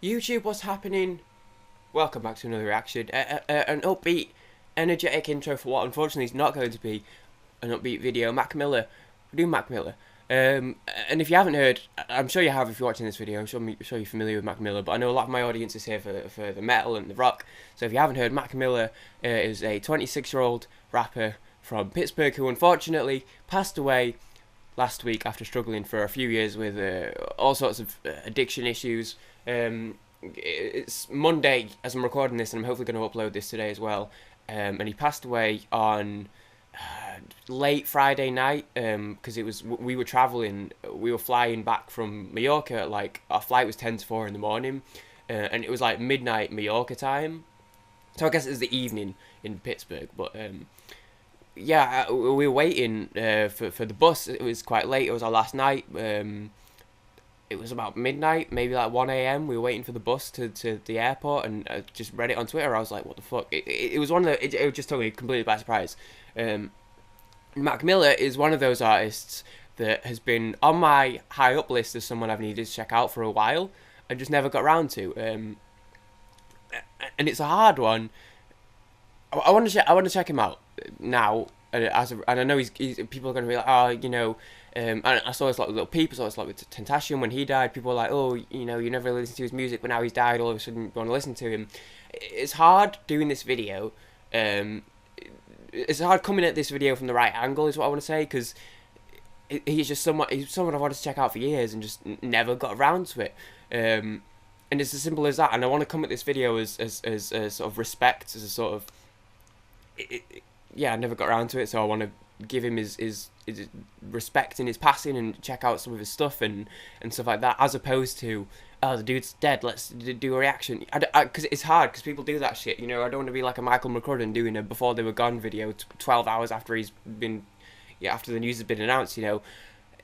YouTube, what's happening? Welcome back to another reaction. An upbeat, energetic intro for what unfortunately is not going to be an upbeat video. Mac Miller. We're doing Mac Miller. And if you haven't heard, I'm sure you have if you're watching this video, I'm sure you're familiar with Mac Miller, but I know a lot of my audience is here for the metal and the rock. So if you haven't heard, Mac Miller is a 26-year-old rapper from Pittsburgh who unfortunately passed away last week after struggling for a few years with all sorts of addiction issues. It's Monday as I'm recording this, and I'm hopefully going to upload this today as well. And he passed away on late Friday night because we were traveling. We were flying back from Mallorca. Like, our flight was 10 to 4 in the morning, and it was like midnight Mallorca time. So I guess it was the evening in Pittsburgh, but yeah, we were waiting for the bus. It was quite late. It was our last night. It was about midnight, maybe like 1 a.m. We were waiting for the bus to the airport, and I just read it on Twitter. I was like, what the fuck? It was one of the... It just took me completely by surprise. Mac Miller is one of those artists that has been on my high up list as someone I've needed to check out for a while and just never got around to. And it's a hard one. I want to check him out now. And I know he's people are going to be like, oh, you know, and I saw this like little peep. I saw this like with Tentacion when he died. People were like, oh, you know, you never really listened to his music, but now he's died, all of a sudden you want to listen to him. It's hard doing this video. It's hard coming at this video from the right angle, is what I want to say, because he's someone I've wanted to check out for years and just never got around to it. And it's as simple as that. And I want to come at this video as a sort of respect, as a sort of yeah, I never got around to it, so I want to give him his respect in his passing and check out some of his stuff and stuff like that, as opposed to, oh, the dude's dead, let's do a reaction. Because it's hard, because people do that shit, you know. I don't want to be like a Michael McCudden doing a Before They Were Gone video 12 hours after he's been, yeah, after the news has been announced, you know.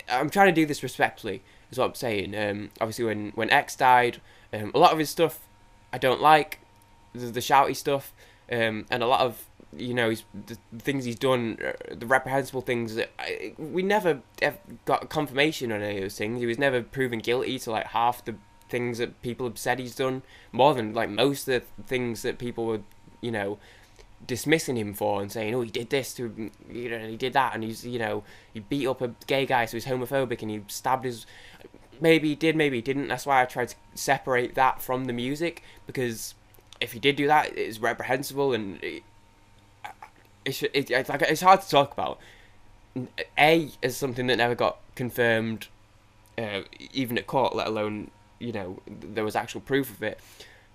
I'm trying to do this respectfully, is what I'm saying. Obviously, when X died, a lot of his stuff I don't like, the shouty stuff, and a lot of, you know, the things he's done, the reprehensible things that we never got confirmation on any of those things. He was never proven guilty to like half the things that people have said he's done, more than like most of the things that people were, you know, dismissing him for and saying, oh, he did this to, you know, he did that, and he's, you know, he beat up a gay guy, so he's homophobic, and he stabbed his... Maybe he did, maybe he didn't. That's why I tried to separate that from the music, because if he did do that, it's reprehensible, and it's hard to talk about. A, is something that never got confirmed, even at court, let alone, you know, there was actual proof of it.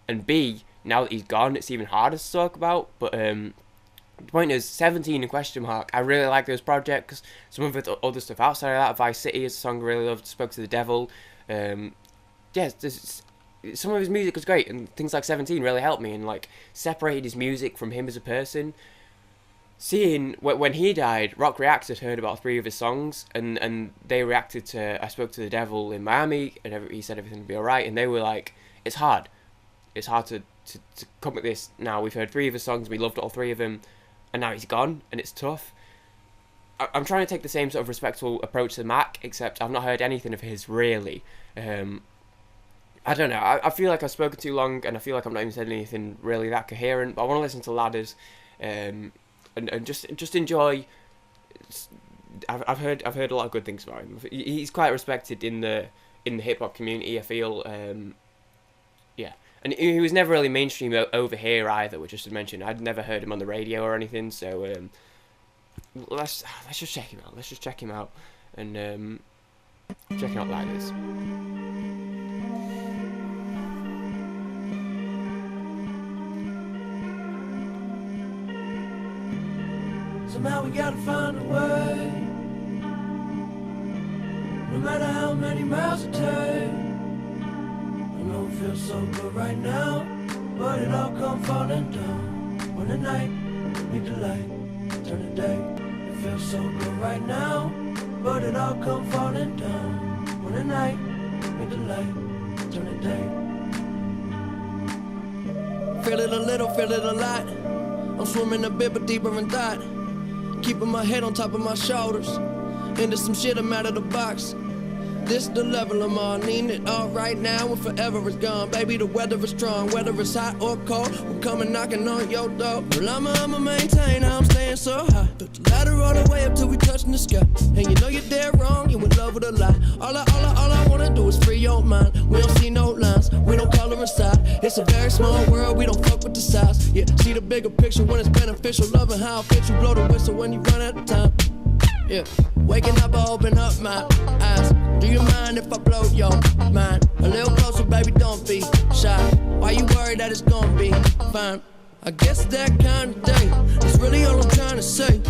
And B, now that he's gone, it's even harder to talk about. But the point is, 17 in question mark. I really like those projects. Some of the other stuff outside of that, Vice City is a song I really loved. Spoke to the Devil. Yeah, some of his music was great, and things like 17 really helped me and like separated his music from him as a person. Seeing when he died, Rock Reacts had heard about 3 of his songs, and they reacted to I Spoke to the Devil in Miami, and he said everything would be alright, and they were like, it's hard to come at this now. We've heard 3 of his songs, we loved all 3 of them, and now he's gone, and it's tough. I'm trying to take the same sort of respectful approach to Mac, except I've not heard anything of his, really. I don't know, I feel like I've spoken too long, and I feel like I'm not even saying anything really that coherent, but I want to listen to Ladders, and just enjoy. I've heard a lot of good things about him. He's quite respected in the hip hop community, I feel. Yeah, and he was never really mainstream over here either, which I should mention. I'd never heard him on the radio or anything. So let's just check him out. Let's just check him out and check out Ladders. Somehow we gotta find a way, no matter how many miles it takes. I know it feels so good right now, but it all come falling down when the night meet the light, turn the day. It feels so good right now, but it all come falling down when the night meet the light, turn the day. Feel it a little, feel it a lot. I'm swimming a bit but deeper in thought, keeping my head on top of my shoulders. Into some shit, I'm out of the box. This the level I'm on, need it all right now and forever is gone. Baby, the weather is strong, whether it's hot or cold, we're coming knocking on your door. Well, I'ma maintain how I'm staying so high. Took the ladder all the way up till we touching the sky. And you know you're dead wrong, you in love with a lie. All I wanna do is free your mind. We don't see no lines, we don't color inside. It's a very small world, we don't fuck with the size. Yeah, see the bigger picture when it's beneficial. Loving how it fits you, blow the whistle when you run out of time. Yeah, waking up, I open up my eyes. Do you mind if I blow your mind? A little closer, baby, don't be shy. Why you worried that it's gonna be fine? I guess that kind of day is really all I'm trying to say.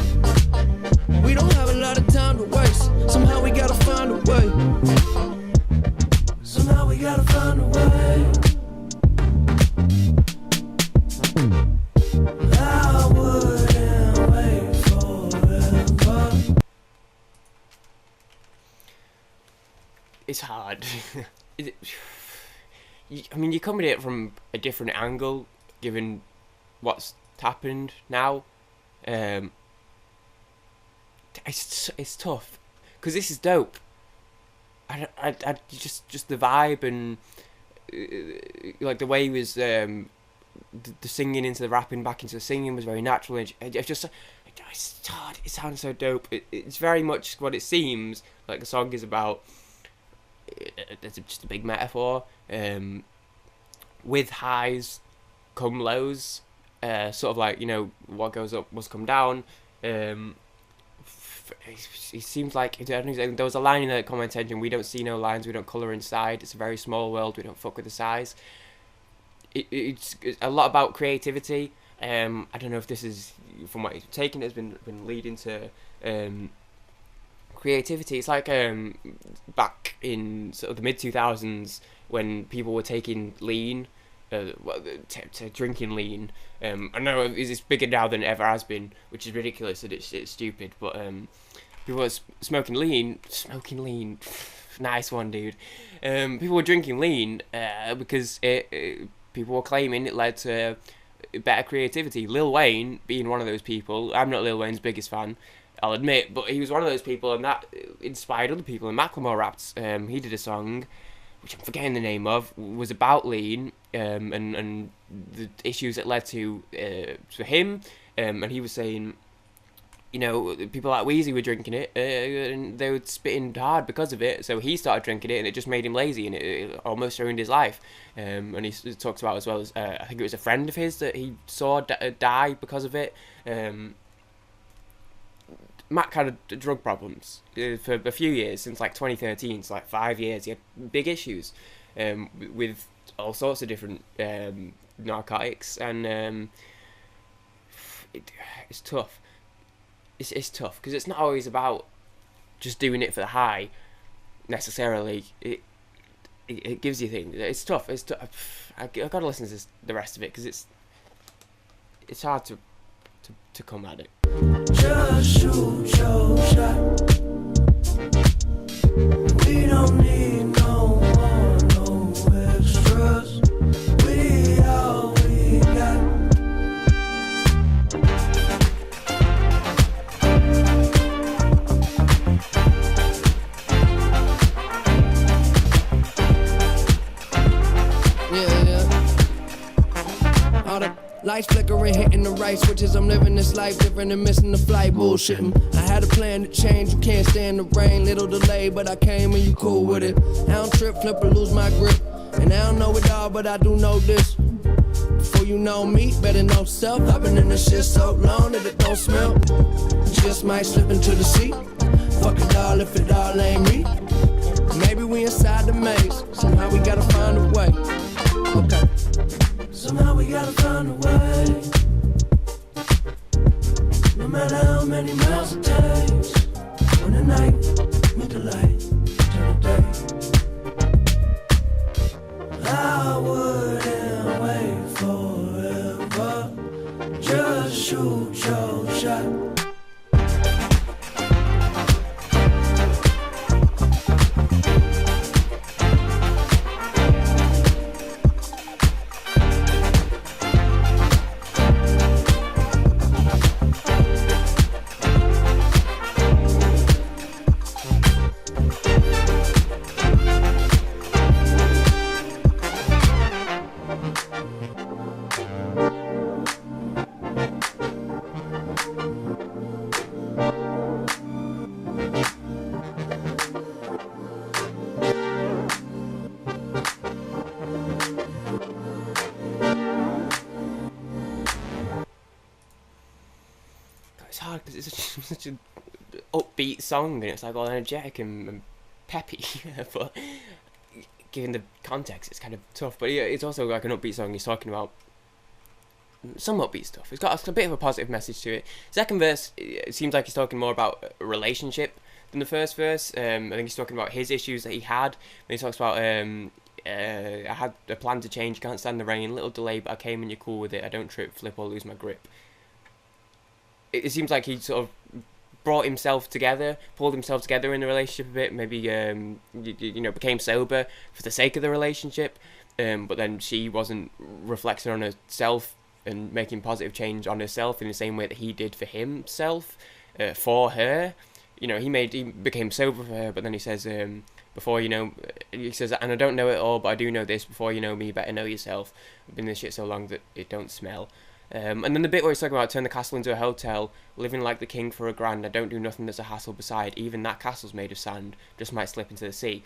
We don't have a lot of time to waste. Somehow we gotta find a way. Somehow we gotta find a way. I wouldn't wait forever. It's hard. I mean, you come at it from a different angle, given what's happened now. It's tough because this is dope. I just the vibe and like the way he was the singing into the rapping back into the singing was very natural. And it's hard. It sounds so dope. It's very much what it seems like the song is about. It's just a big metaphor. With highs come lows. Sort of like, you know, what goes up must come down. It seems like, I don't know, there was a line in the comment section: we don't see no lines, we don't colour inside. It's a very small world, we don't fuck with the size. It's a lot about creativity. I don't know if this is, from what he's taken, has been leading to creativity. It's like back in sort of the mid-2000s when people were taking lean, to drinking lean. I know it's bigger now than it ever has been, which is ridiculous and it's stupid, but people were smoking lean, nice one, dude. People were drinking lean because people were claiming it led to better creativity. Lil Wayne being one of those people. I'm not Lil Wayne's biggest fan, I'll admit, but he was one of those people, and that inspired other people. And Macklemore rapped, he did a song, which I'm forgetting the name of, was about lean, and the issues it led to him, and he was saying, you know, people like Weezy were drinking it, and they were spitting hard because of it, so he started drinking it, and it just made him lazy, and it almost ruined his life. And he talks about, as well as, I think it was a friend of his that he saw die because of it. Mac had drug problems for a few years, since like 2013, it's like 5 years. He had big issues with all sorts of different narcotics, and it's tough. It's tough because it's not always about just doing it for the high necessarily. It gives you things. It's tough. I gotta listen to the rest of it because it's hard to come at it. Just shoot your shot. We don't need no more, no extras. We all we got. All the lights flickering, hitting the right switches. I'm living this life different and missing the flight, bullshitting. I had a plan to change, you can't stand the rain. Little delay, but I came and you cool with it. I don't trip, flip, or lose my grip. And I don't know it all, but I do know this. Before you know me, better know self. I've been in this shit so long that it don't smell. Just might slip into the seat. Fuck it all if it all ain't me. Maybe we inside the maze. Somehow we gotta find a way. Okay. Somehow we gotta find a way. No matter how many miles it takes. When the night meet the light, turn the day. I wouldn't wait forever. Just shoot your shot. hard because it's such a upbeat song and it's like all energetic and peppy. But given the context, it's kind of tough. But yeah, it's also like an upbeat song. He's talking about some upbeat stuff. It's got a bit of a positive message to it. Second verse, it seems like he's talking more about a relationship than the first verse. I think he's talking about his issues that he had. When he talks about, I had a plan to change, can't stand the rain, little delay, but I came and you're cool with it. I don't trip, flip, or lose my grip. It seems like he sort of brought himself together, pulled himself together in the relationship a bit. Maybe became sober for the sake of the relationship. But then she wasn't reflecting on herself and making positive change on herself in the same way that he did for himself, for her. He became sober for her, but then he says, he says, and I don't know it all, but I do know this. Before you know me, you better know yourself. I've been in this shit so long that it don't smell. And then the bit where he's talking about turn the castle into a hotel, living like the king for $1,000. I don't do nothing that's a hassle beside. Even that castle's made of sand, just might slip into the sea.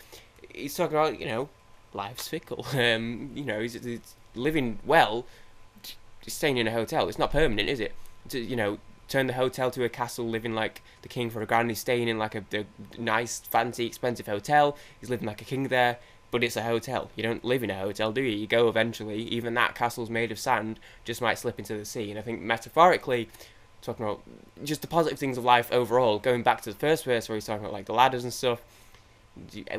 He's talking about, life's fickle. He's living well, staying in a hotel. It's not permanent, is it? Turn the hotel to a castle, living like the king for $1,000. He's staying in like a nice, fancy, expensive hotel. He's living like a king there. But it's a hotel. You don't live in a hotel, do you? You go eventually. Even that castle's made of sand, just might slip into the sea. And I think metaphorically, talking about just the positive things of life overall, going back to the first verse where he's talking about like the ladders and stuff,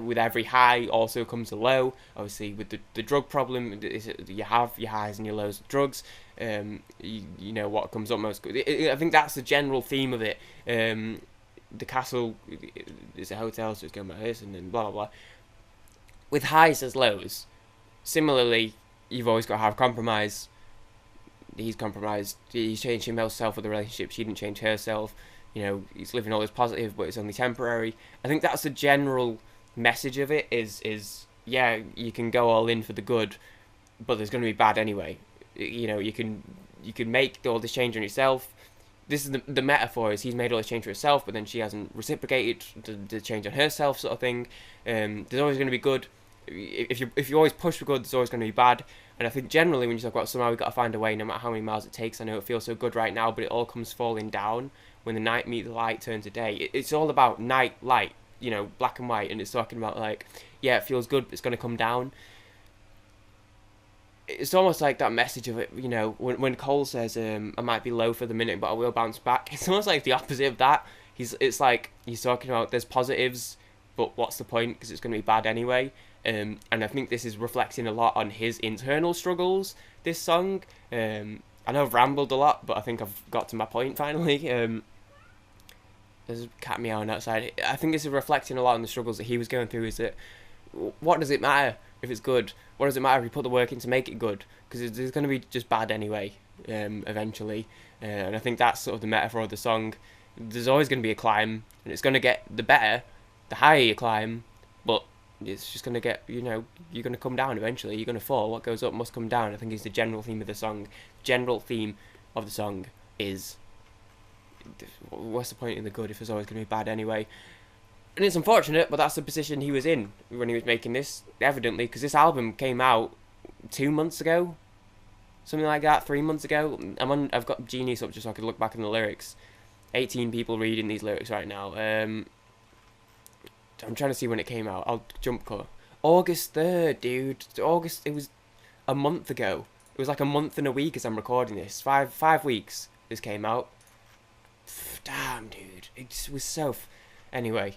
with every high also comes a low. Obviously, with the drug problem, you have your highs and your lows with drugs. You know what comes up most. I think that's the general theme of it. The castle is a hotel, so it's going like this, and then blah blah blah. With highs as lows, similarly, you've always got to have compromise. He's compromised. He's changed himself with the relationship. She didn't change herself. He's living all this positive, but it's only temporary. I think that's the general message of it. Is yeah, you can go all in for the good, but there's going to be bad anyway. You can make all this change on yourself. This is the metaphor. Is he's made all this change for himself, but then she hasn't reciprocated the change on herself, sort of thing. There's always going to be good. If you always push for good, there's always going to be bad. And I think generally when you talk about somehow we've got to find a way, no matter how many miles it takes. I know it feels so good right now, but it all comes falling down when the night meets the light turn to day. It's all about night, light, black and white. And it's talking about like, yeah, it feels good, but it's going to come down. It's almost like that message of it, when Cole says, I might be low for the minute, but I will bounce back. It's almost like the opposite of that. It's like he's talking about there's positives, but what's the point? Because it's going to be bad anyway. And I think this is reflecting a lot on his internal struggles, this song. I know I've rambled a lot, but I think I've got to my point finally. There's a cat meowing outside. I think this is reflecting a lot on the struggles that he was going through. Is that, what does it matter if it's good? What does it matter if you put the work in to make it good? Because it's going to be just bad anyway, eventually. And I think that's sort of the metaphor of the song. There's always going to be a climb, and it's going to get the better, the higher you climb, but it's just going to get, you're going to come down eventually. You're going to fall. What goes up must come down, I think is the general theme of the song. General theme of the song is, what's the point in the good if there's always going to be bad anyway? And it's unfortunate, but that's the position he was in when he was making this, evidently, because this album came out 2 months ago, something like that, 3 months ago. I've got Genius up just so I could look back in the lyrics. 18 people reading these lyrics right now. I'm trying to see when it came out. I'll jump cut. August 3rd, dude. It was a month ago. It was like a month and a week as I'm recording this. Five weeks this came out. Damn, dude. It was so... Anyway.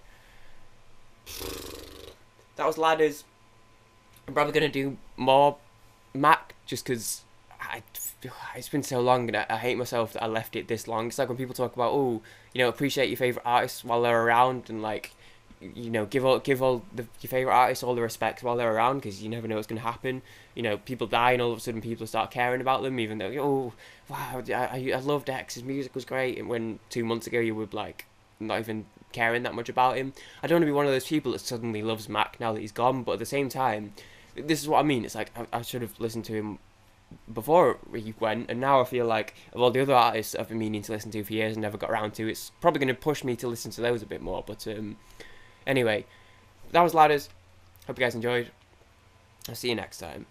That was Ladders. I'm probably going to do more Mac just because it's been so long and I hate myself that I left it this long. It's like when people talk about, appreciate your favourite artists while they're around and like, give all your favourite artists all the respect while they're around because you never know what's going to happen. People die and all of a sudden people start caring about them even though, wow, I loved X, his music was great, and when 2 months ago you were like not even caring that much about him. I don't want to be one of those people that suddenly loves Mac now that he's gone, but at the same time, this is what I mean. It's like I should have listened to him before he went, and now I feel like of all the other artists I've been meaning to listen to for years and never got around to, it's probably going to push me to listen to those a bit more. But anyway, that was Ladders. Hope you guys enjoyed. I'll see you next time.